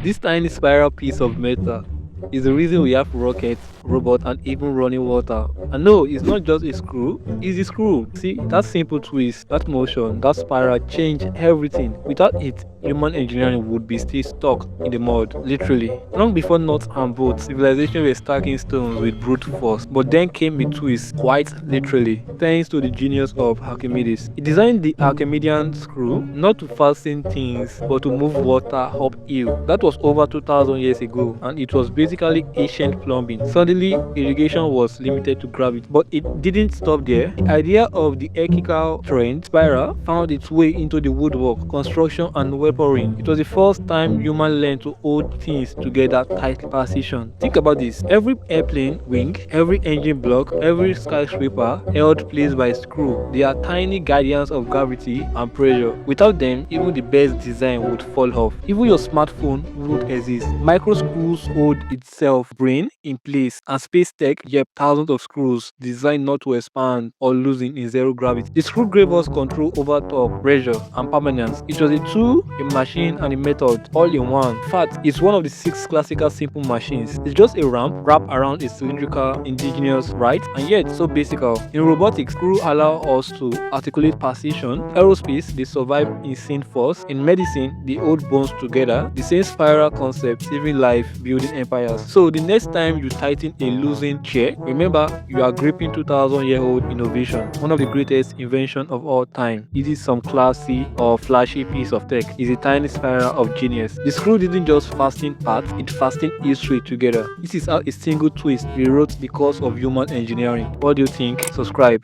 This tiny spiral piece of metal is the reason we have rockets, robots, and even running water. And no, it's not just a screw, it's a screw. See, that simple twist, that motion, that spiral change everything. Without it, human engineering would be still stuck in the mud, literally. Long before nuts and bolts, civilization were stacking stones with brute force. But then came a twist, quite literally, thanks to the genius of Archimedes. He designed the Archimedean screw not to fasten things, but to move water uphill. That was over 2000 years ago, and it was basically ancient plumbing. Suddenly, irrigation was limited to gravity, but it didn't stop there. The idea of the helical train spiral found its way into the woodwork, construction, and weaponry. It was the first time humans learned to hold things together tightly precision. Think about this: every airplane wing, every engine block, every skyscraper held placed by a screw. They are tiny guardians of gravity and pressure. Without them, even the best design would fall off. Even your smartphone wouldn't exist. Micro screws hold itself brain in place, and space tech, yep, thousands of screws designed not to expand or loosen in zero gravity. The screw gave us control over torque, pressure, and permanence. It was a tool, a machine, and a method all in one. In fact, it's one of the 6 classical simple machines. It's just a ramp wrapped around a cylindrical, indigenous, right? And yet so basic. In robotics, screw allow us to articulate precision. Aerospace, they survive insane force. In medicine, they hold bones together. The same spiral concept saving life, building empires. So the next time you tighten a losing chair, remember you are gripping 2000-year-old innovation, one of the greatest inventions of all time. It is some classy or flashy piece of tech. It's a tiny spiral of genius. The screw didn't just fasten parts, it fastened history together. This is how a single twist rewrote the course of human engineering. What do you think? Subscribe.